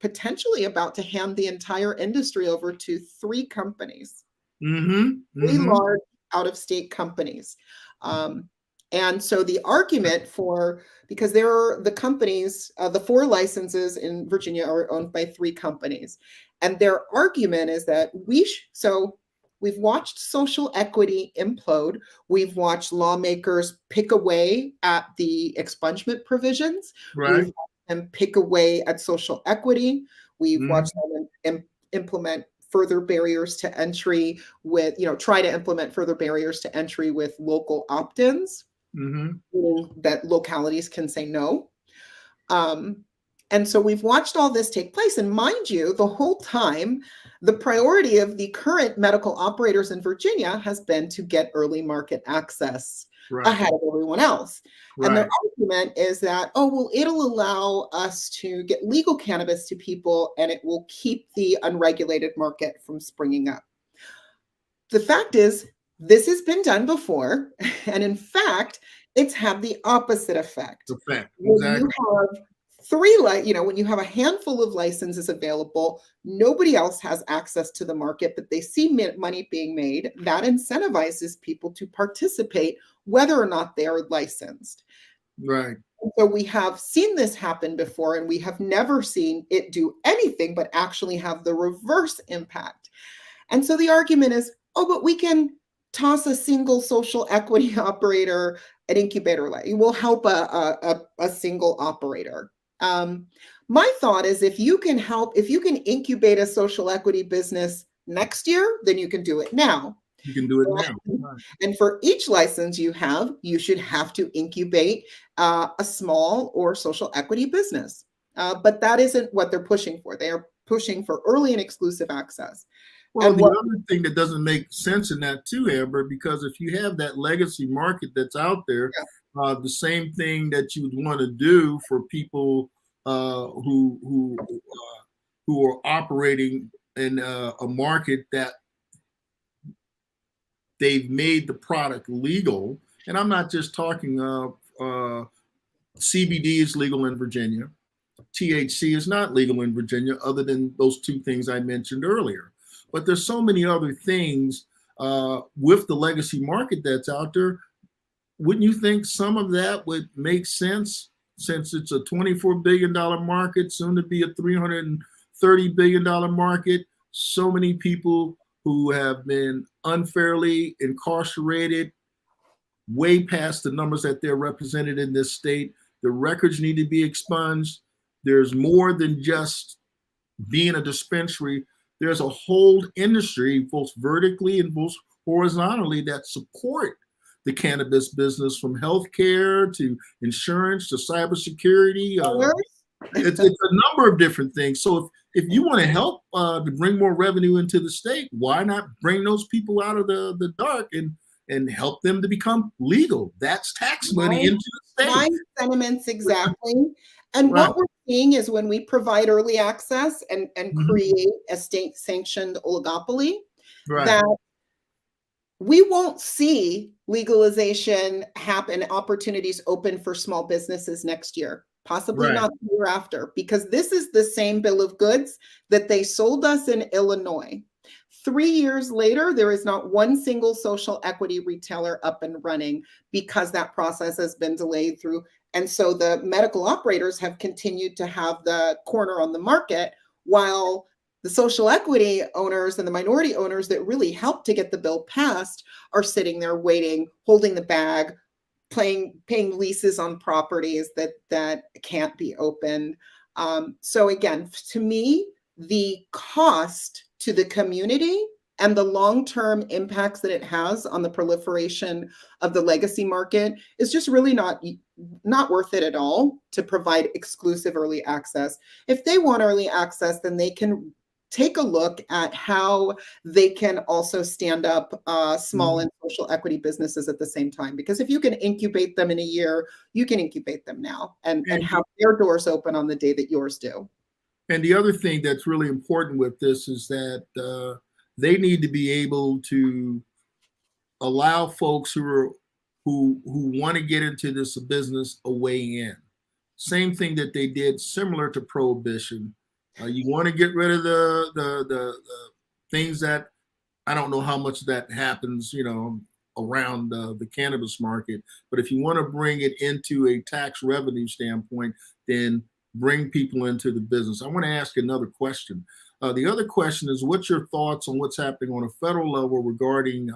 C: potentially about to hand the entire industry over to 3 companies, 3 large out-of-state companies. And so the argument because there are the companies, the 4 licenses in Virginia are owned by 3 companies. And their argument is that we've watched social equity implode. We've watched lawmakers pick away at the expungement provisions. We've watched them pick away at social equity. We've watched them implement further barriers to entry with, try to implement further barriers to entry with local opt-ins, that localities can say no. And so we've watched all this take place. And mind you, the whole time, the priority of the current medical operators in Virginia has been to get early market access ahead of everyone else. And their argument is that, oh, well, it'll allow us to get legal cannabis to people and it will keep the unregulated market from springing up. The fact is, this has been done before. And in fact, it's had the opposite effect.
A: Exactly.
C: When you have when you have a handful of licenses available, nobody else has access to the market, but they see money being made. That incentivizes people to participate, whether or not they are licensed.
A: Right.
C: So we have seen this happen before, and we have never seen it do anything but actually have the reverse impact. And so the argument is, oh, but we can toss a single social equity operator an incubator. It will help a single operator. My thought is, if you can incubate a social equity business next year, then you can do it now.
A: You can do it now. Right.
C: And for each license you have, you should have to incubate a small or social equity business. But that isn't what they're pushing for. They are pushing for early and exclusive access.
A: Well, the other thing that doesn't make sense in that too, Amber, because if you have that legacy market that's out there, the same thing that you would want to do for people who are operating in a market that they've made the product legal, and I'm not just talking CBD is legal in Virginia, THC is not legal in Virginia, other than those two things I mentioned earlier. But there's so many other things with the legacy market that's out there. Wouldn't you think some of that would make sense, since it's a $24 billion market, soon to be a $330 billion market? So many people who have been unfairly incarcerated, way past the numbers that they're represented in this state. The records need to be expunged. There's more than just being a dispensary. There's a whole industry, both vertically and both horizontally, that support the cannabis business, from healthcare to insurance to cybersecurity. It's a number of different things. So if you want to help to bring more revenue into the state, why not bring those people out of the dark and help them to become legal? That's tax money into the state.
C: My sentiments exactly. And what we're seeing is, when we provide early access and create a state-sanctioned oligopoly, that we won't see legalization happen, opportunities open for small businesses next year, possibly not the year after, because this is the same bill of goods that they sold us in Illinois. 3 years later, there is not one single social equity retailer up and running, because that process has been delayed through. And so the medical operators have continued to have the corner on the market, while the social equity owners and the minority owners that really helped to get the bill passed are sitting there waiting, holding the bag, paying leases on properties that can't be opened. So again, to me, the cost to the community and the long-term impacts that it has on the proliferation of the legacy market is just really not worth it at all to provide exclusive early access. If they want early access, then they can take a look at how they can also stand up small and social equity businesses at the same time. Because if you can incubate them in a year, you can incubate them now and have their doors open on the day that yours do.
A: And the other thing that's really important with this is that they need to be able to allow folks who want to get into this business a way in. Same thing that they did similar to prohibition. You want to get rid of the things that, I don't know how much that happens, around the cannabis market. But if you want to bring it into a tax revenue standpoint, then bring people into the business. I want to ask another question. The other question is, what's your thoughts on what's happening on a federal level regarding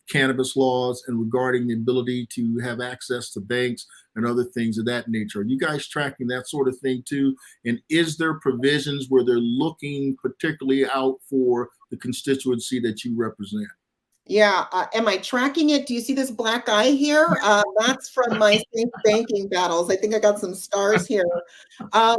A: cannabis laws and regarding the ability to have access to banks and other things of that nature. Are you guys tracking that sort of thing too? And is there provisions where they're looking particularly out for the constituency that you represent?
C: Yeah. Am I tracking it? Do you see this black eye here? That's from my safe banking battles. I think I got some stars here.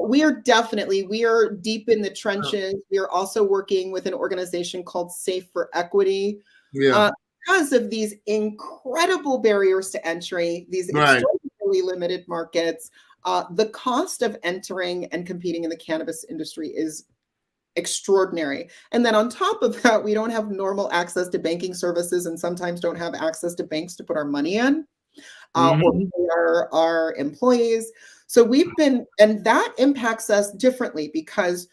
C: We are deep in the trenches. We are also working with an organization called Safe for Equity.
A: Yeah.
C: Because of these incredible barriers to entry, these extraordinarily limited markets, the cost of entering and competing in the cannabis industry is extraordinary. And then on top of that, we don't have normal access to banking services and sometimes don't have access to banks to put our money in or pay our employees. So and that impacts us differently because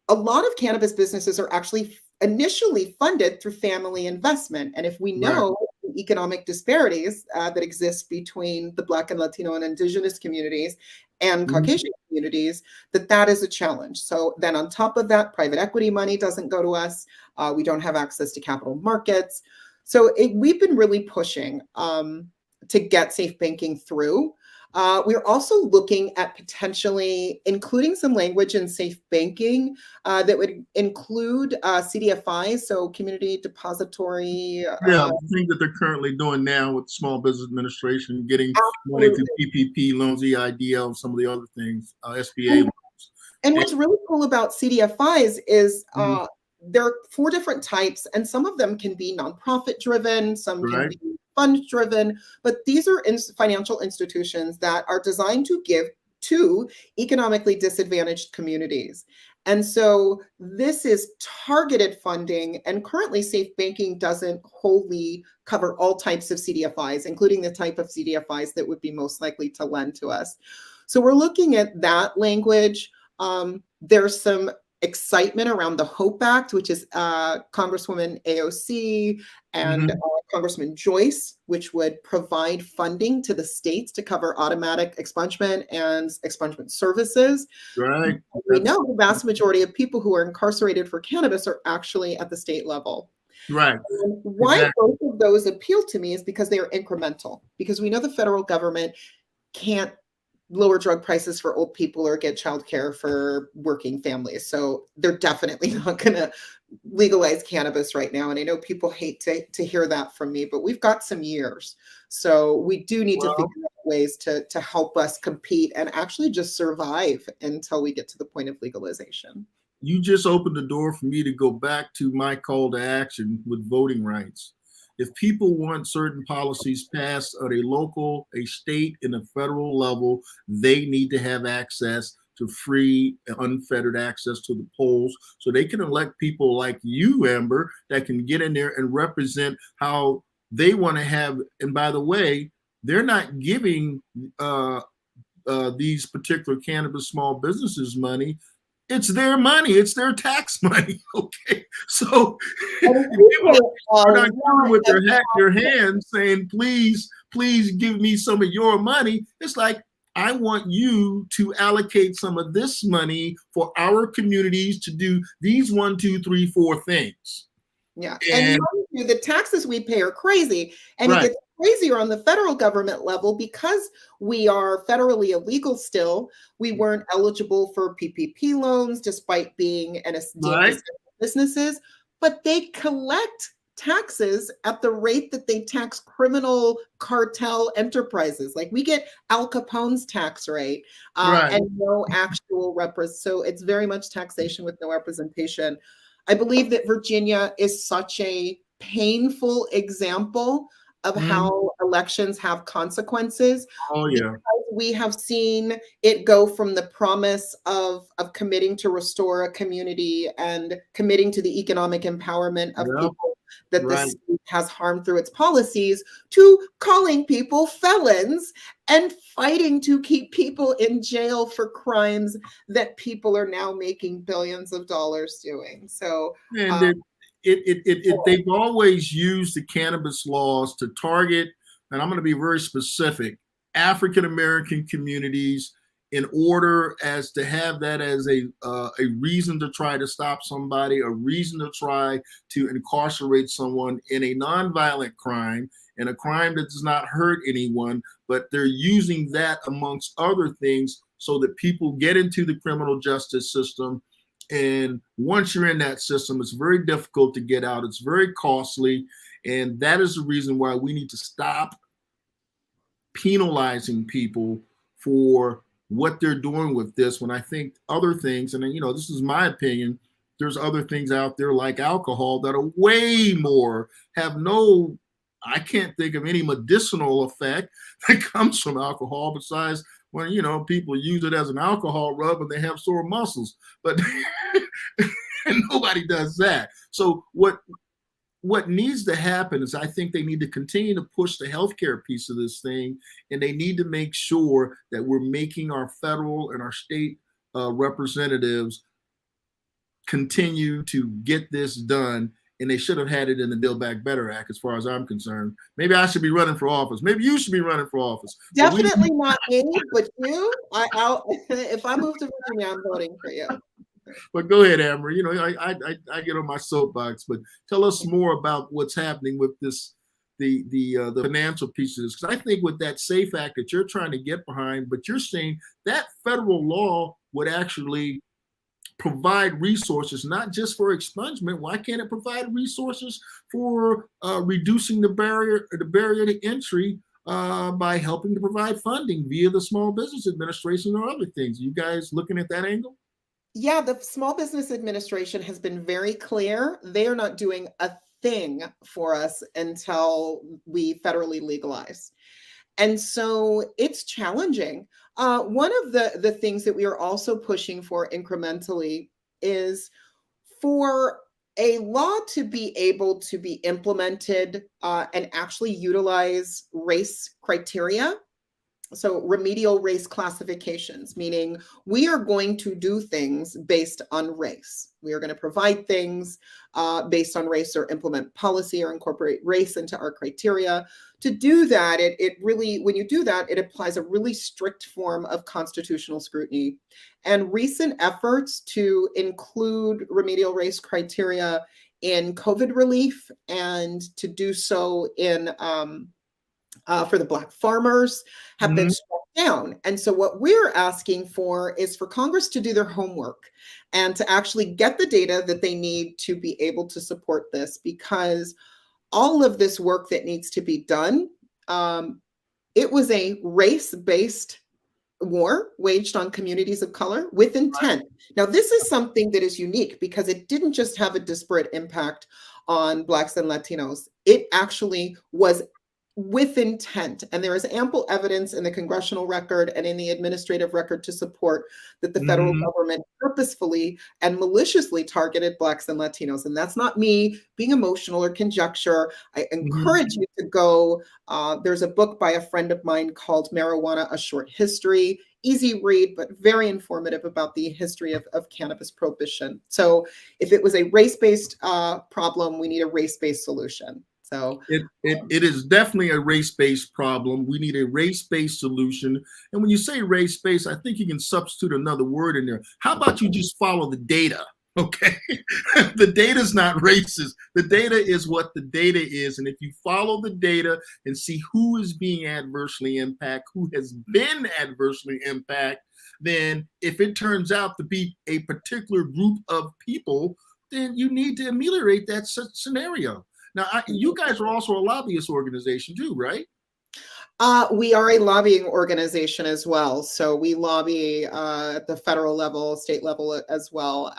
C: a lot of cannabis businesses are actually initially funded through family investment. And if we know the economic disparities that exist between the Black and Latino and Indigenous communities and Caucasian communities, that is a challenge. So then on top of that, private equity money doesn't go to us. We don't have access to capital markets. So we've been really pushing to get safe banking through. We're also looking at potentially including some language in safe banking that would include CDFIs, so community depository.
A: The thing that they're currently doing now with Small Business Administration, getting money through PPP loans, EIDL, some of the other things, SBA loans.
C: And what's really cool about CDFIs is there are 4 different types, and some of them can be nonprofit driven, some can be fund driven, but these are financial institutions that are designed to give to economically disadvantaged communities. And so this is targeted funding, and currently safe banking doesn't wholly cover all types of CDFIs, including the type of CDFIs that would be most likely to lend to us. So we're looking at that language. There's some excitement around the HOPE Act, which is Congresswoman AOC and Congressman Joyce, which would provide funding to the states to cover automatic expungement and expungement services.
A: Right.
C: We know the vast majority of people who are incarcerated for cannabis are actually at the state level.
A: Right.
C: And why both of those appeal to me is because they are incremental, because we know the federal government can't lower drug prices for old people or get childcare for working families. So they're definitely not going to legalize cannabis right now. And I know people hate to hear that from me, but we've got some years. So we do need to figure out ways to help us compete and actually just survive until we get to the point of legalization.
A: You just opened the door for me to go back to my call to action with voting rights. If people want certain policies passed at a local, a state, and a federal level, they need to have access to free, unfettered access to the polls so they can elect people like you, Amber, that can get in there and represent how they want to have. And by the way, they're not giving these particular cannabis small businesses money. It's their money. It's their tax money. Okay. So people are not coming with their hands saying, please give me some of your money. It's like, I want you to allocate some of this money for our communities to do these 1, 2, 3, 4 things.
C: Yeah. And the taxes we pay are crazy. And it gets crazier on the federal government level because we are federally illegal still. We weren't eligible for PPP loans despite being an established businesses, but they collect taxes at the rate that they tax criminal cartel enterprises. Like we get Al Capone's tax rate and no actual so it's very much taxation with no representation. I believe that Virginia is such a painful example of how elections have consequences.
A: Oh yeah.
C: We have seen it go from the promise of committing to restore a community and committing to the economic empowerment of people that the state has harmed through its policies to calling people felons and fighting to keep people in jail for crimes that people are now making billions of dollars doing. So
A: they've always used the cannabis laws to target, and I'm going to be very specific, African American communities in order as to have that as a reason to try to stop somebody, a reason to try to incarcerate someone in a nonviolent crime, and a crime that does not hurt anyone, but they're using that amongst other things so that people get into the criminal justice system. And once you're in that system, it's very difficult to get out. It's very costly. And that is the reason why we need to stop penalizing people for what they're doing with this, when I think other things, and you know, this is my opinion, there's other things out there like alcohol that are way more, have no, I can't think of any medicinal effect that comes from alcohol besides when, you know, people use it as an alcohol rub and they have sore muscles, but and nobody does that. So what needs to happen is I think they need to continue to push the healthcare piece of this thing, and they need to make sure that we're making our federal and our state representatives continue to get this done. And they should have had it in the Build Back Better Act, as far as I'm concerned. Maybe I should be running for office. Maybe you should be running for office.
C: Definitely not me, but you. If I move to Virginia, I'm voting for you.
A: But go ahead, Amber. You know, I get on my soapbox, but tell us more about what's happening with this, the financial piece of this. Because I think with that SAFE Act that you're trying to get behind, but you're saying that federal law would actually provide resources, not just for expungement. Why can't it provide resources for reducing the barrier to entry by helping to provide funding via the Small Business Administration or other things? You guys looking at that angle?
C: Yeah, the Small Business Administration has been very clear. They are not doing a thing for us until we federally legalize. And so it's challenging. One of the things that we are also pushing for incrementally is for a law to be able to be implemented and actually utilize race criteria. So remedial race classifications, meaning we are going to do things based on race. We are going to provide things based on race, or implement policy or incorporate race into our criteria. To do that, it really, when you do that, it applies a really strict form of constitutional scrutiny. And recent efforts to include remedial race criteria in COVID relief, and to do so in for the Black farmers, have been struck down. And so what we're asking for is for Congress to do their homework and to actually get the data that they need to be able to support this, because all of this work that needs to be done, it was a race-based war waged on communities of color with intent. Now, this is something that is unique because it didn't just have a disparate impact on Blacks and Latinos. It actually was with intent. And there is ample evidence in the congressional record and in the administrative record to support that the federal government purposefully and maliciously targeted Blacks and Latinos. And that's not me being emotional or conjecture. I encourage you to go. There's a book by a friend of mine called Marijuana, A Short History. Easy read, but very informative about the history of cannabis prohibition. So if it was a race-based problem, we need a race-based solution. So
A: it is definitely a race-based problem. We need a race-based solution. And when you say race-based, I think you can substitute another word in there. How about you just follow the data? Okay. The data is not racist. The data is what the data is. And if you follow the data and see who is being adversely impacted, who has been adversely impacted, then if it turns out to be a particular group of people, then you need to ameliorate that scenario. Now, you guys are also a lobbyist organization too, right?
C: We are a lobbying organization as well. So we lobby at the federal level, state level as well,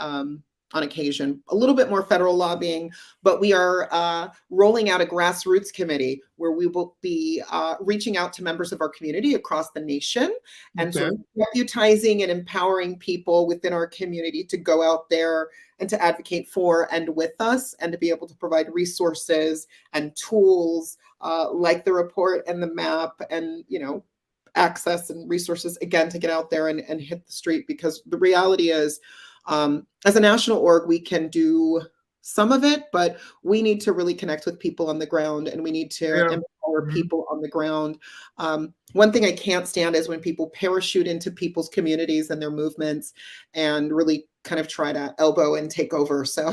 C: on occasion. A little bit more federal lobbying, but we are rolling out a grassroots committee where we will be reaching out to members of our community across the nation and sort of deputizing and empowering people within our community to go out there and to advocate for and with us, and to be able to provide resources and tools like the report and the map, and, you know, access and resources, again, to get out there and hit the street. Because the reality is, as a national org, we can do some of it, but we need to really connect with people on the ground, and we need to empower our people on the ground. One thing I can't stand is when people parachute into people's communities and their movements and really kind of try to elbow and take over. So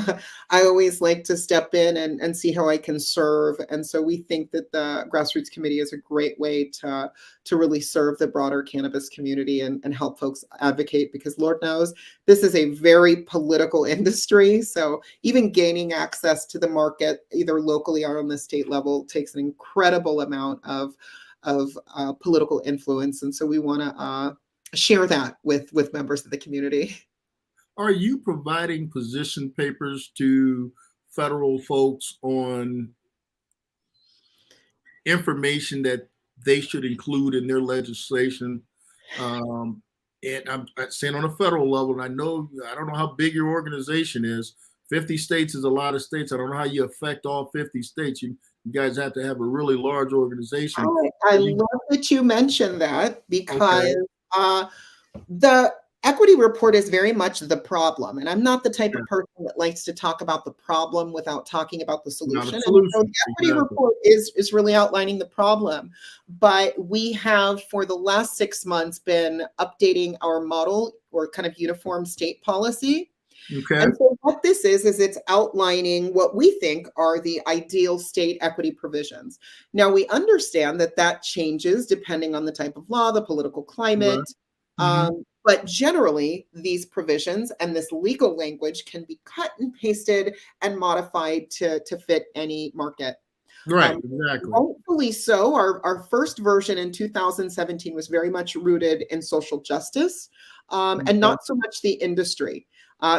C: I always like to step in and see how I can serve. And so we think that the Grassroots Committee is a great way to really serve the broader cannabis community and help folks advocate, because Lord knows this is a very political industry. So even gaining access to the market, either locally or on the state level, takes an incredible amount of political influence. And so we want to share that with members of the community.
A: Are you providing position papers to federal folks on information that they should include in their legislation? And I'm saying on a federal level, and I don't know how big your organization is. 50 states is a lot of states. I don't know how you affect all 50 states. You guys have to have a really large organization.
C: I love that you mentioned that, because the equity report is very much the problem. And I'm not the type of person that likes to talk about the problem without talking about the solution. And so the equity report is really outlining the problem. But we have, for the last 6 months, been updating our model, or kind of uniform state policy.
A: Okay.
C: And so what this is it's outlining what we think are the ideal state equity provisions. Now, we understand that changes depending on the type of law, the political climate. Right. But generally, these provisions and this legal language can be cut and pasted and modified to fit any market.
A: Right, exactly.
C: Hopefully so. Our first version in 2017 was very much rooted in social justice, and not so much the industry.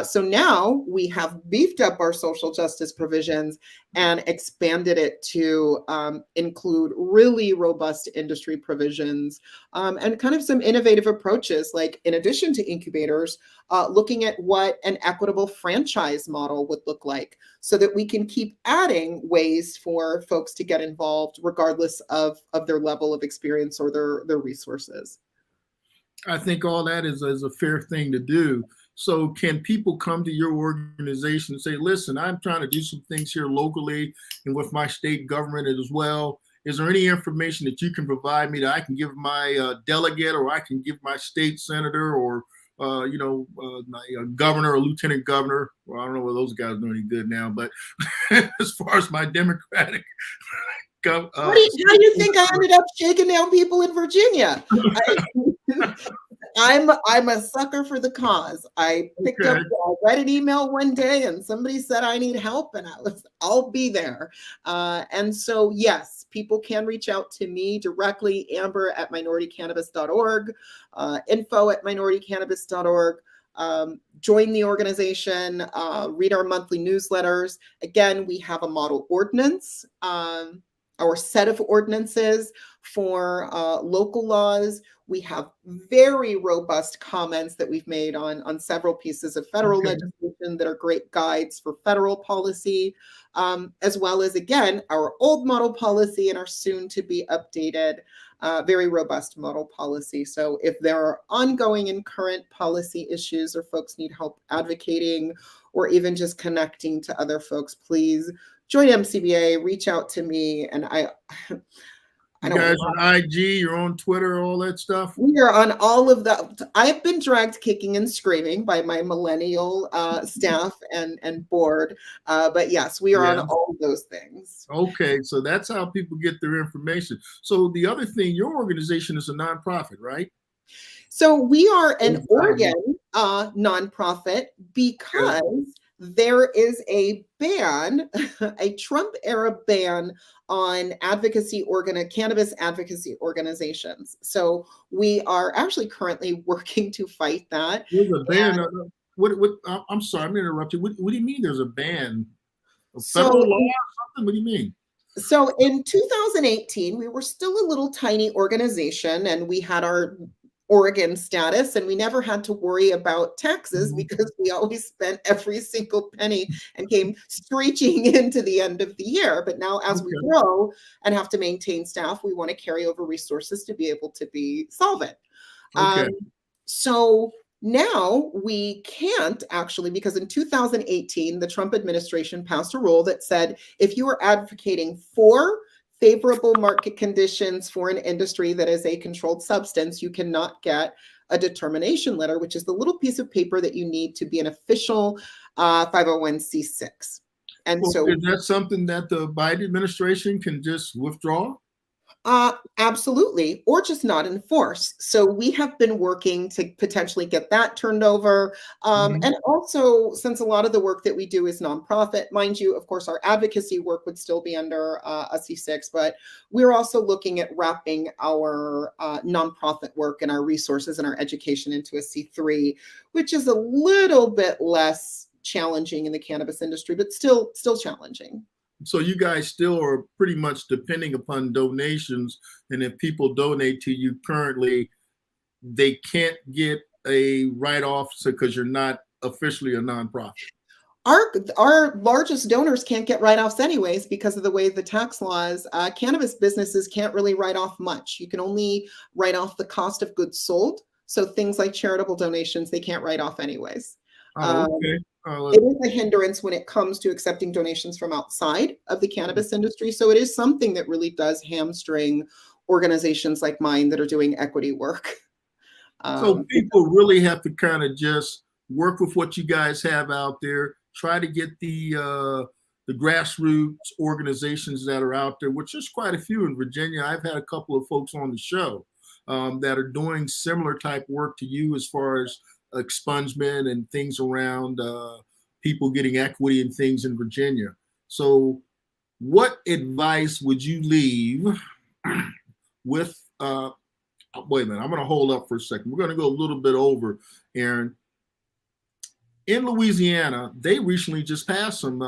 C: So now we have beefed up our social justice provisions and expanded it to include really robust industry provisions, and kind of some innovative approaches, like, in addition to incubators, looking at what an equitable franchise model would look like, so that we can keep adding ways for folks to get involved regardless of their level of experience or their resources.
A: I think all that is a fair thing to do. So can people come to your organization and say, listen, I'm trying to do some things here locally and with my state government as well. Is there any information that you can provide me that I can give my delegate, or I can give my state senator, or my governor or lieutenant governor? Well, I don't know whether those guys are any good now, but as far as my Democratic
C: how do you think I ended up shaking down people in Virginia? I'm a sucker for the cause. I read an email one day and somebody said I need help, and I'll be there. And so, yes, people can reach out to me directly, amber@minoritycannabis.org, info@minoritycannabis.org. Join the organization, read our monthly newsletters. Again, we have a model ordinance, our set of ordinances for local laws. We have very robust comments that we've made on several pieces of federal legislation that are great guides for federal policy, as well as, again, our old model policy and our soon to be updated, very robust model policy. So if there are ongoing and current policy issues, or folks need help advocating, or even just connecting to other folks, please join MCBA, reach out to me. And
A: you guys on IG, you're on Twitter, all that stuff?
C: We are on all of that. I've been dragged kicking and screaming by my millennial staff and board. But yes, we are on all of those things.
A: Okay, so that's how people get their information. So the other thing, your organization is a nonprofit, right?
C: So we are an Oregon nonprofit, because there is a ban, a Trump-era ban on cannabis advocacy organizations. So we are actually currently working to fight that.
A: There's a ban. I'm sorry, I'm going to interrupt you. What do you mean there's a ban? A federal law or something? What do you mean?
C: So in 2018, we were still a little tiny organization, and we had our Oregon status, and we never had to worry about taxes because we always spent every single penny and came screeching into the end of the year. But now, as we grow and have to maintain staff, we want to carry over resources to be able to be solvent. So now we can't actually, because in 2018, the Trump administration passed a rule that said if you are advocating for favorable market conditions for an industry that is a controlled substance, you cannot get a determination letter, which is the little piece of paper that you need to be an official 501c6. And
A: Well,
C: so
A: is that something that the Biden administration can just withdraw?
C: Absolutely, or just not enforce. So we have been working to potentially get that turned over. And also, since a lot of the work that we do is nonprofit, mind you, of course, our advocacy work would still be under a C6, but we're also looking at wrapping our nonprofit work and our resources and our education into a C3, which is a little bit less challenging in the cannabis industry, but still challenging.
A: So you guys still are pretty much depending upon donations, and if people donate to you currently, they can't get a write-off because you're not officially a nonprofit.
C: Our largest donors can't get write-offs anyways because of the way the tax laws. Cannabis businesses can't really write off much. You can only write off the cost of goods sold. So things like charitable donations, they can't write off anyways.
A: Okay.
C: It is a hindrance when it comes to accepting donations from outside of the cannabis industry. So it is something that really does hamstring organizations like mine that are doing equity work.
A: So people really have to kind of just work with what you guys have out there, try to get the grassroots organizations that are out there, which is quite a few in Virginia. I've had a couple of folks on the show that are doing similar type work to you as far as expungement and things around people getting equity and things in Virginia. So what advice would you leave with, wait a minute, I'm going to hold up for a second. We're going to go a little bit over, Aaron. In Louisiana, they recently just passed some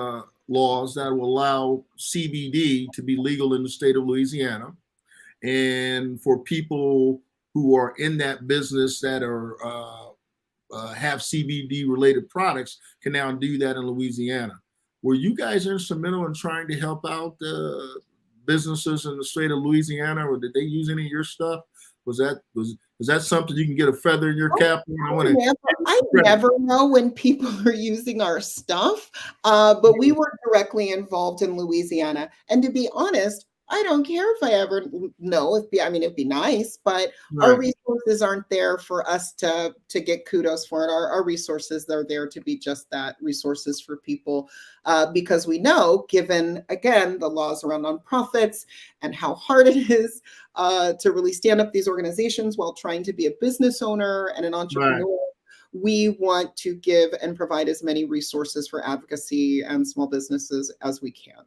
A: laws that will allow CBD to be legal in the state of Louisiana. And for people who are in that business that are have CBD related products can now do that in Louisiana. Were you guys instrumental in trying to help out businesses in the state of Louisiana, or did they use any of your stuff? Was that something you can get a feather in your cap?
C: I never know when people are using our stuff, but we were directly involved in Louisiana. And to be honest, I don't care if I ever know. It'd be nice, but our resources aren't there for us to get kudos for it. Our resources are there to be just that, resources for people, because we know, given, again, the laws around nonprofits and how hard it is to really stand up these organizations while trying to be a business owner and an entrepreneur. We want to give and provide as many resources for advocacy and small businesses as we can.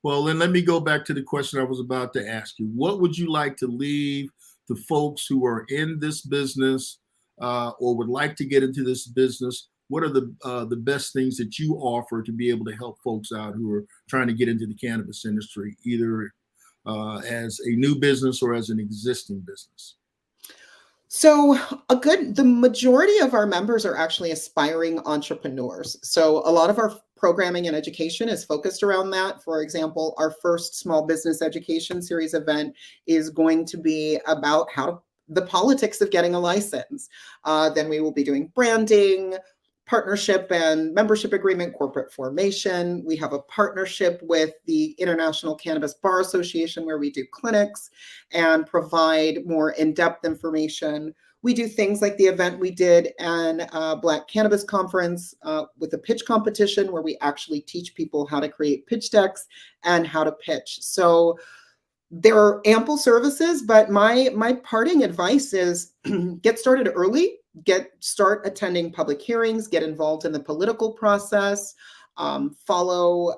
A: Well, then let me go back to the question I was about to ask you. What would you like to leave the folks who are in this business or would like to get into this business? What are the best things that you offer to be able to help folks out who are trying to get into the cannabis industry, either as a new business or as an existing business?
C: So the majority of our members are actually aspiring entrepreneurs. So a lot of our programming and education is focused around that. For example, our first small business education series event is going to be about the politics of getting a license. Then we will be doing branding, partnership and membership agreement, corporate formation. We have a partnership with the International Cannabis Bar Association where we do clinics and provide more in-depth information. We do things like the event we did in Black Cannabis Conference with a pitch competition where we actually teach people how to create pitch decks and how to pitch. So there are ample services, but my parting advice is get started early. Start attending public hearings, get involved in the political process, follow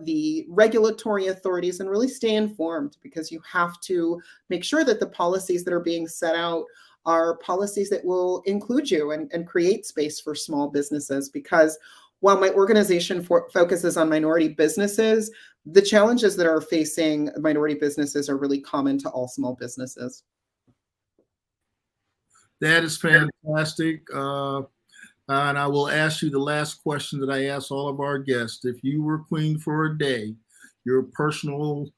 C: the regulatory authorities, and really stay informed, because you have to make sure that the policies that are being set out are policies that will include you and create space for small businesses. Because while my organization focuses on minority businesses, the challenges that are facing minority businesses are really common to all small businesses.
A: That is fantastic. And I will ask you the last question that I ask all of our guests. If you were queen for a day, your personal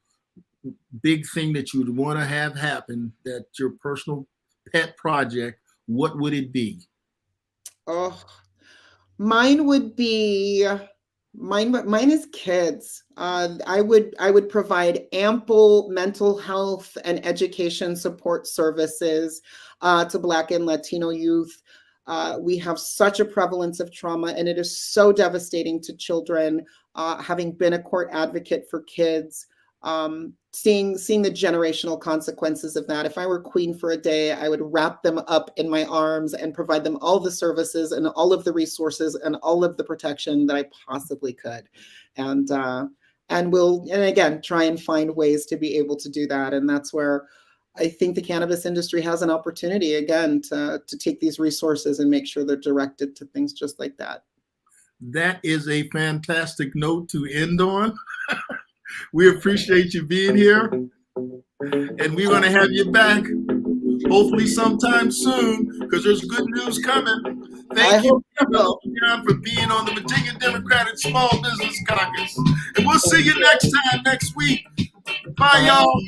A: big thing that you would want to have happen, that your personal pet project, what would it be?
C: Oh, mine would be Mine is kids. I would provide ample mental health and education support services to Black and Latino youth. We have such a prevalence of trauma, and it is so devastating to children. Having been a court advocate for kids, seeing the generational consequences of that. If I were queen for a day, I would wrap them up in my arms and provide them all the services and all of the resources and all of the protection that I possibly could. And again, try and find ways to be able to do that. And that's where I think the cannabis industry has an opportunity, again, to take these resources and make sure they're directed to things just like that.
A: That is a fantastic note to end on. We appreciate you being here, and we're going to have you back hopefully sometime soon, because there's good news coming. Thank you, Littlejohn, for being on the Virginia Democratic Small Business Caucus. And we'll see you next time, next week. Bye, y'all.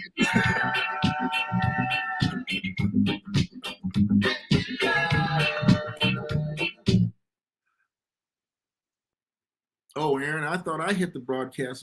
A: Oh, Aaron, I thought I hit the broadcast